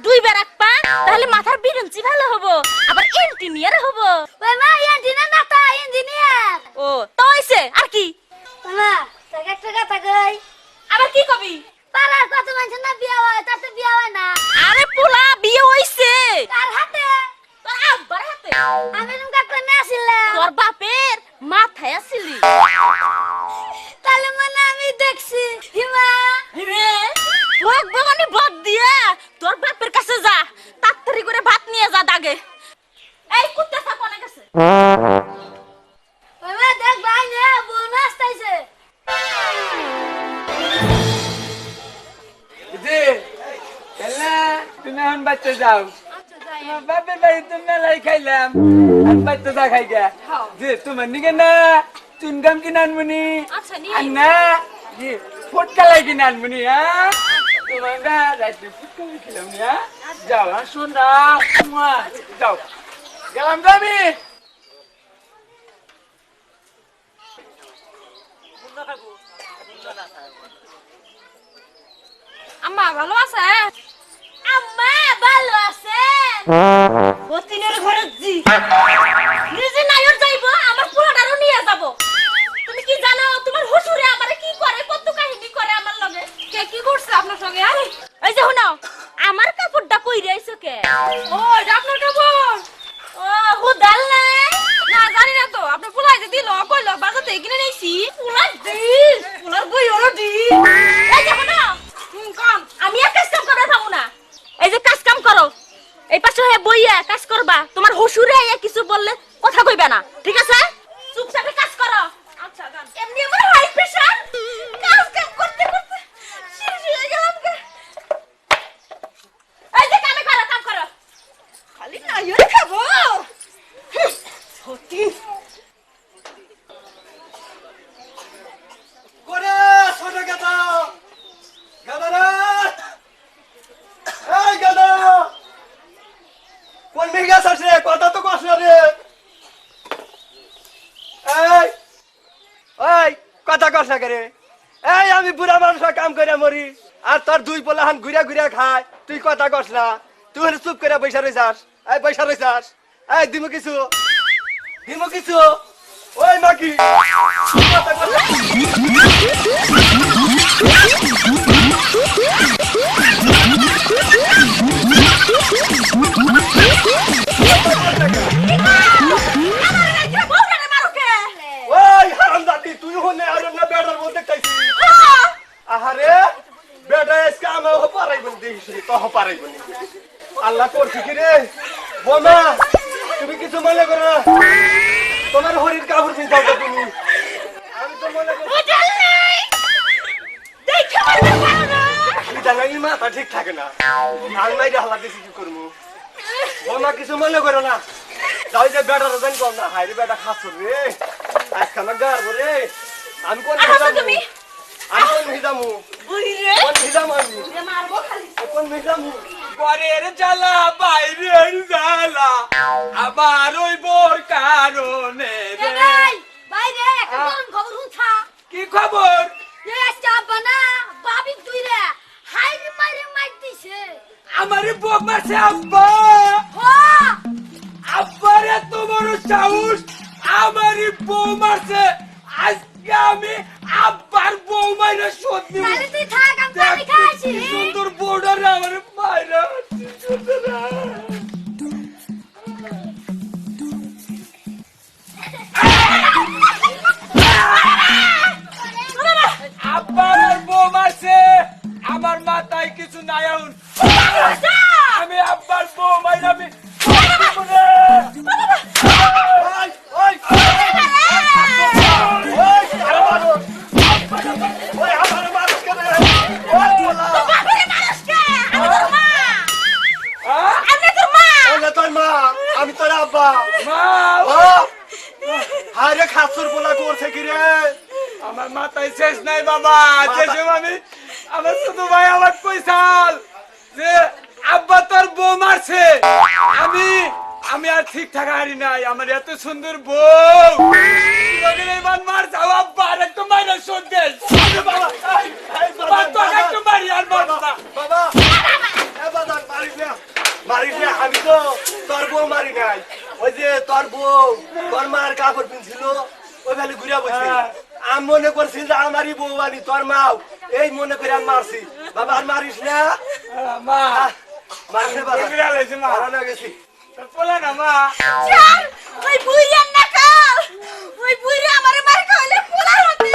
দুইবার রাখবা তাহলে মাথার বিরঞ্চি ভালো হবো আবার ইঞ্জিনিয়ার হবো। ওই মা ইঞ্জিনিয়ার না তা ইঞ্জিনিয়ার। ও তো হইছে আর কি? মা টাকা টাকা টাকাই আবার কি কবি? পাড়ার কত মানুষ না বিয়া হয় তাতে বিয়া হয় না। আরে পোলা বিয়ে হইছে। কার হাতে? তোর আব্বার হাতে। আমি তোমাকে কোনে আসিলাম? তোর বাপের মাথায় আসিলি। তাহলে মানে আমি দেখছি হিমা। রে ভগ ভগনি বাদ দিয়া তোর বাপের কাছে যা, তাড়াতাড়ি করে ভাত নিয়ে যা দাগে। এই কুত্তা সা কোনে গেছে? ওই মা দেখ ভাই নে বোন আসতেছে। জি এলা তুমি এখন বাচ্চা যাও। আচ্ছা যাই। বাপের বাড়ি তো মেলাই খাইলাম আর বাচ্চা যা খাই গা। জি তোমার নিকে না চুনগাম কিনে আনবনি। আচ্ছা নিয়ে আর না জি ফুটকালাই কিনে আনবনি। হ্যাঁ তোমার না রাত্রে ফুটকালাই খেলাম না। যাও হ্যাঁ শোন না যাও গেলাম তো আমি। আম্মা ভালো আছে? আম্মা ভালো আছে। অতিনের ঘরে জি নিজে নাইর যাইবো আমার পোলাটারও নিয়ে যাব। তুমি কি জানো তোমার হুজুরে আমারে কি করে, কত কাহিনী করে আমার লগে। কে কি করছে আপনার সঙ্গে? আরে এই যে শুনো আমার কাপড়টা কই রাইছো কে? ও এটা আপনার কাপড়। ও হুদাল নাই না জানি না তো আপনি পোলাই যে দিল কইলো বাজার থেকে কিনে নিয়েছি। পোলা দিল পোলার বই ওর দিল। এই যে শুনো কোন আমি আর কাজ কাম করে থাকবো না। এই যে কাজ কাম করো এই পাশে হয়ে বইয়া কাজ করবা। তোমার হুজুরে কিছু বললে কথা কইবা না, ঠিক আছে? চুপচাপ কাজ করো। আচ্ছা জান। এমনি আমার হাই প্রেসার কাজ কাম করতে করতে শেষ হয়ে গেলাম গে। এই যে কামে করো কাম করো খালি নাইর খাবো। সত্যি করে ছোট গাদা গাদা রে এই গাদা কোন মিগা সাসে কথা তো কস না রে এই ওই কথা কস না করে এই আমি বুড়া মানুষ কাম করে মরি আর তোর দুই পোলাহান ঘুরে ঘুরে খায় তুই কথা কস না তুই চুপ করে বৈশা রইছাস এই বৈশা রইছাস এই দিমু কিছু ওই মাকি কথা কস ওই হারামজাদি তুই হনে আর না বেটার মধ্যে খাইছিস আহারে বেটা আজকে আমি পারাইবন দেখিস তো পারাইবন আল্লাহ করছি কি রে বোমা তুমি কিছু মনে করো না তোমার হরির কাপড় পিন দাও তুমি আমি তো মনে করি জানাই মাথা ঠিক থাকে না আমি মাইরে হালা দিছি কি করবো বোমা কিছু মনে করো না যাই যে বেটার জানি কম না হাইরে বেটা খাচ্ছ রে আজকে আমার গার রে আমি কোন তুমি আমি কোন ভিজামু বুইরে কোন ভিজামু আমি মারবো খালি। কোন ভিজামু ঘরের জ্বালা বাইরের জ্বালা আবার ওই বোর কারণে রে। ভাই ভাই রে কোন খবর উঠা? কি খবর? এ আচ্ছা বানা বাবি তুই রে হাই মারি মার দিছে। আমারে বউ মারছে আব্বা। হো আব্বার এত বড় সাহস আমারে বউ মারছে। আজকে আমি আব্বার বউ মাইরে শোধ নিব। তাহলে তুই থাক আমি পানি দেখ খাইছি। কি সুন্দর বর্ডার আমারে মাইরা আব্বা আমার বউ মারছে। আমার মাথায় কিছু নাই এখন। আমি আব্বার বউ মাইরা আমি ওই আমার মানুষ কেন ওই বলা ওলে তোর মা আমি তোর আব্বা মা ও হারে খাসুর বলা করছে কি রে আমার মাথায় শেষ নাই বাবা। যে সময় আমি আমার শুধু ভাই আমার কইসাল যে আব্বা তোর বউ মারছে। আমি আর ঠিক থাকা হারি নাই। আমার এত সুন্দর বউ মার যাও আব্বা আর একটু মাইনা শোধ দেন বাবা একটু মারি আর মারবা বাবা এ বাবা মারিস না মারিস না, আমি তো তোর বউ মারি নাই। ওই যে তোর বউ তোর মার কাপড় পিনছিল ওই খালি ঘুরে বসে। আমি মনে করছি যে আমারই বউ আনি তোর মাও, এই মনে করে আমি মারছি। বাবা আর মারিস না, মা মারিস না বাবা, বিড়াল হয়েছে মা, মারা না গেছি। বলে না মা। চার ওই বুইরার না কাল ওই বুইরা আমারে মার খাইলে পোলা হতে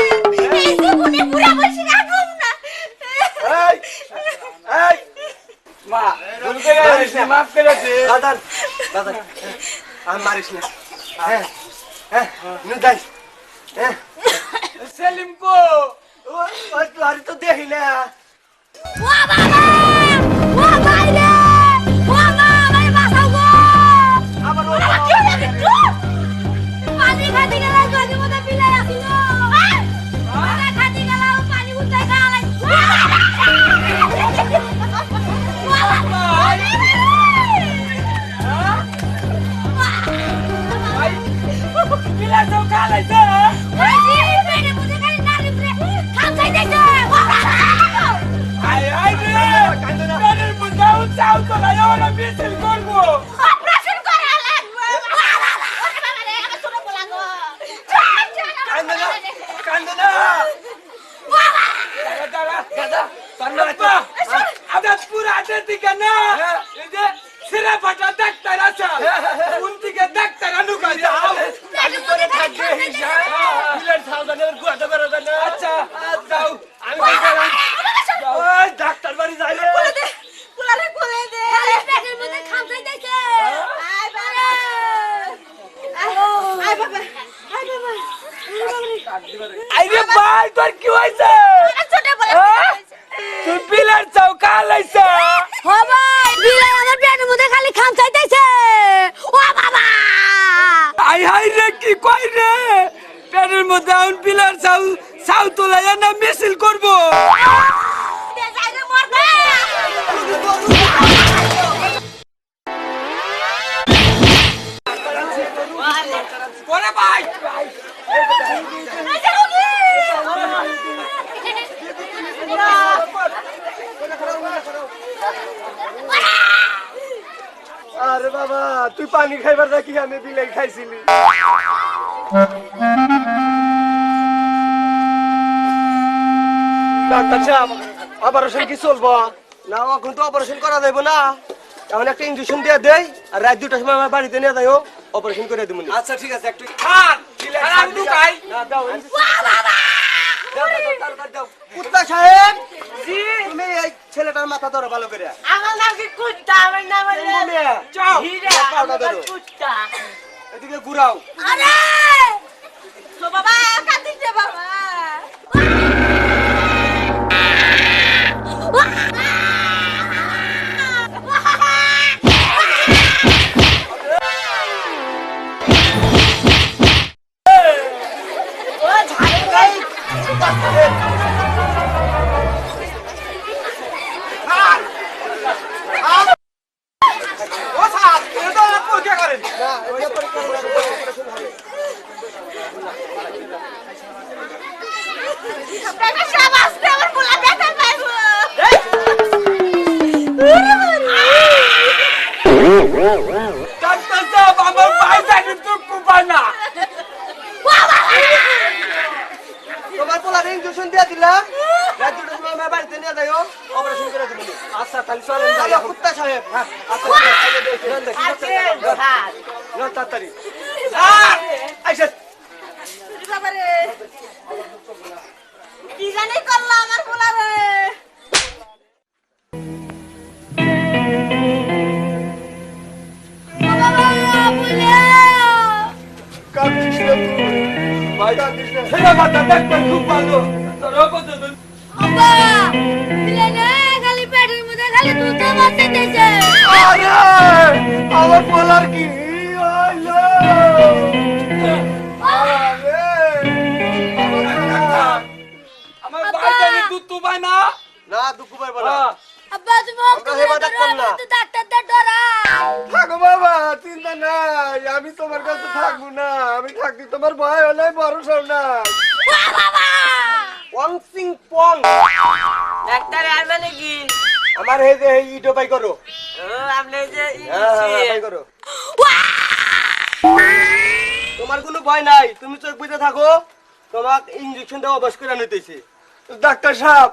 এই জীবনে পুরা বসে রাখুম না। এই এই মা ভুল করে গেছি, মাফ করে দে। দাদা দাদা আমি মারিস না। হ্যাঁ হ্যাঁ নুদাই হ্যাঁ সেলিম কো ওই তুই তো দেখি না। ও বাবা ও বাইরে ও মা আমায় বাঁচাও গো আবার ও কি হলো বিট্টু? পানি খাতি গেলা গদির মধ্যে বিলাই আছিল পানি খাতি গেলা পানি উঠাই খালাই বিলা তো খালাইছে। পেটে মুঝে খালি নারী রে খাই দেখে আই আই রে কানের মুদাও চাও তো না ওরা মিছিল করব। অপারেশন করা লাগবে। ওরে বাবা রে আমার ছোট পোলা গো। কান্দনা কান্দনা দাদা দাদা বাবা আদাত পুরা আতে দিকে না এই যে সিরা ফাটা ডাক্তার আছে কোন দিকে ডাক্তার আনুকা যাও আমি করে থাকবে হিসাব বিলের সাউদানের গুয়াটা বেরো না। আচ্ছা যাও আমি গেলাম ওই ডাক্তার বাড়ি যাই রে। কোলে দে পোলারে কোলে দে। পেটের মধ্যে খাই দেখে আয় বাবা আয় বাবা আয় বাবা। আইরে ভাই তোর কি হইছে? আমার ছোট পোলা তুই বিলের চাও খালাইছে। ও ভাই বিলাই আমার পেটের মধ্যে খালি খাই দেখে ও বাবা আই হাই রে কি কই রে পেটের মধ্যে আউন বিলের চাও চাও তোলাইয়া না মিছিল করব। দে যাই রে মর দে। ওরে ভাই আরে বাবা তুই পানি খাইবার নাকি আমি বিলাই খাইছিলি। ডাক্তার সাহেব অপারেশন কি চলবো না? এখন তো অপারেশন করা যাইব না, এখন একটা ইঞ্জেকশন দিয়ে দেই আর রাত 2টার সময় আমার বাড়িতে নিয়ে যাইও, অপারেশন করে দিব। আচ্ছা ঠিক আছে একটু খান খান ঢুকাই। না দাও কুত্তা সাহেব জি তুমি এই ছেলেটার মাথা ধরো ভালো করে। আমার নাম কি কুত্তা, আমার নাম হলো চাও হীরা, আমার নাম কুত্তা। এদিকে ঘুরাও। আরে তো বাবা কাঁদিস রে বাবা। ও ঝাড়ু গাই ও সাহেব এটা পরীক্ষা করেন। না ওইটা পরীক্ষা করে অপারেশন হবে। টাকা সব আসতে আমার পোলা ব্যথা পাইবো। ডাক্তার সাহেব আমার ভাইটা কিন্তু কুপায় না। তোমার পোলার ইঞ্জেকশন দিয়ে দিলাম, রাত 2টার সময় আমার বাড়িতে নিয়ে যাইও, অপারেশন করে দিব। আচ্ছা তাহলে চলেন যাই। কুত্তা সাহেব হ্যাঁ আচ্ছা না তাড়াতাড়ি আইসা বাবা রে কি জানি করলো আমার পোলা রে। কাঁদছিস না তুই? ভাই কাঁদছিস না? ছেলে মাথা ডাক্তার খুব ভালো। তোর কত দিন আব্বা বিলাই না খালি পেটের মধ্যে খালি দুধ বাঁচতে দেছে আরে আমার পোলার কি হইলো? আরে আমার ভাইটা দুধ তো পায় না। না দুঃখ পাইব না। আব্বা তুমি আমরা হেবা ডাক্তার না। ডাক্তার ডরা থাকো বাবা চিন্তা নাই, আমি তোমার কাছে থাকবো না। আমি থাকি তোমার ভয় হলে ভরসা নাই। বাবা পং সিং পং ডাক্তার আর মানে কি আমার এই যে ইটো বাই করো। আপনি যে বাই করো। তোমার কোনো ভয় নাই, তুমি চোখ বুঝে থাকো, তোমাকে ইঞ্জেকশন দেওয়া অভ্যাস করে নিতেছি। ডাক্তার সাহেব,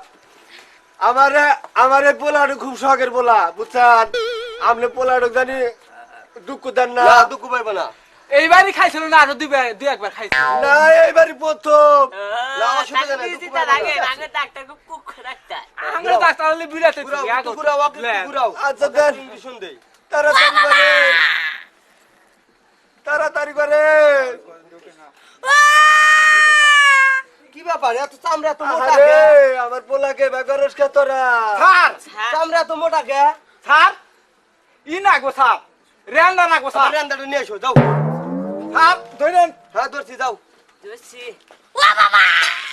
আমারে পোলাটা খুব শখের পোলা, বুঝছেন? আপনি পোলাটা জানি দুঃখ দেন না। দুঃখ পাইব না। এইবারই খাইছিল না, আরো দুই একবার খাইছিল। না, এইবারই প্রথম। না, অসুবিধা নাই, দুঃখ পাইব না। আমরা ডাক্তার হলে বিরাতে ঘুরাও, একটু ঘুরাও, একটু ঘুরাও। আচ্ছা দেন, ইঞ্জেকশন দেই। তাড়াতাড়ি করে, তাড়াতাড়ি করে। কি ব্যাপার, এত চামড়া এত মোটা কে? আমার পোলাকে বেগরস কে তোরা? স্যার, চামড়া এত মোটা কে? স্যার, ই না গো স্যার, রেন্দা না গো স্যার। আমার রান্দাটা নিয়ে এসো, যাও। স্যার, ধরেন। হ্যাঁ, ধরছি, যাও।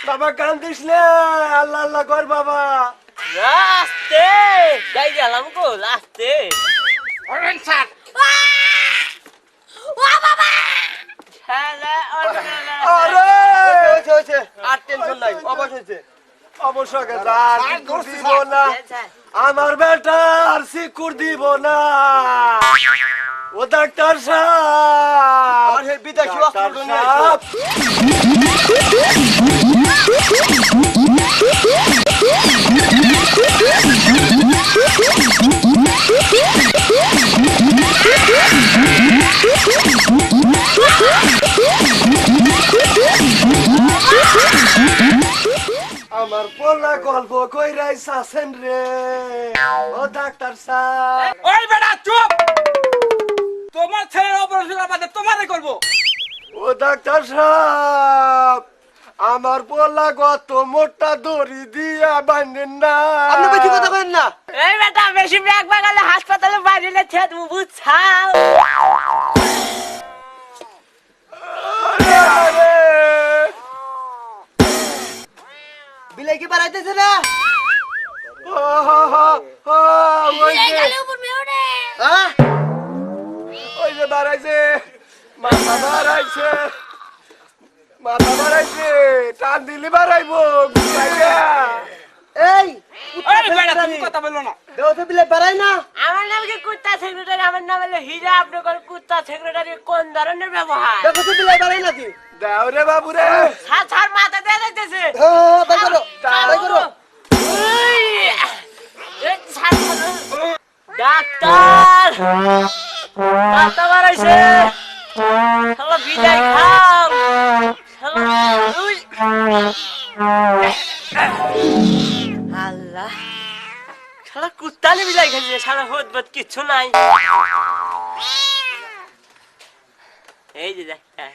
বাবা কান্দিস না, আল্লাহ আল্লাহ কর বাবা। ধরেন স্যার। আরে হয়েছে, হয়েছে, আর টেনশন নাই, অবশ্য হয়েছে। অবশ্যই গেছে, আর সিকুর দিব না। আমার বেটা আর সিকুর দিব না। ও ডাক্তার সাহেব, আমার বিদেশি অস্ত্র নিয়ে আসো। আমার পোলা গল্প কইরাই সাসেন রে, ও ডাক্তার সাহেব। ওই বেটা চুপ, তোমার ছেলের অপারেশন আমাদের তোমারে করবো। ও ডাক্তার সাহেব, আমার পোলা গত মোটা দড়ি দিয়া বাঁধেন না। আপনি বেশি কথা বলেন না। এই বেটা বেশি ব্যাগ বাগালে হাসপাতালে বাইরে ছেদ বুঝছাও। বিলাই কি বাড়াইতেছে না? ওই যে বাড়াইছে, মাথা বাড়াইছে, মাথা বাড়াইছে, টান দিলে বাড়াইবো। এই ওই বেটা তুমি কথা বলো না। দেওতে বিলাই বাড়াই না। আমার নাম কি কুত্তা সেক্রেটারি, আমার নাম হলো হীরা। আপনার কুত্তা সেক্রেটারি কোন ধরনের ব্যবহার? দেখো তো বিলাই বাড়াই নাকি? দাও রে বাবু রে। ছাড় ছাড় মাথা দিয়ে যাইতেছে। হ্যাঁ, বাই করো, বাই করো। ডাক্তার ডাক্তার বাড়াইছে, শালা বিদায় খাও শালা। আল্লাহ, শালা কুত্তালে বিদায় খাইছে, শালা হদবদ কিচ্ছু নাই। এই যে ডাক্তার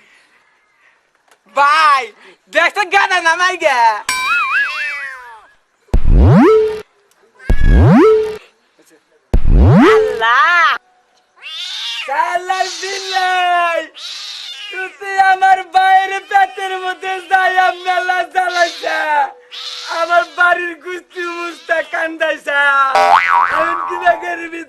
ভাই দেখতে গানা নামাই গে। আল্লাহ, শালার বিলাই, তুই আমার বাইরে পেটের মধ্যে যাইয়া মেলা জ্বালাইছা, আমার বাড়ির গুস্তি মুস্তা কান্দাইছা। আমি কি করবি?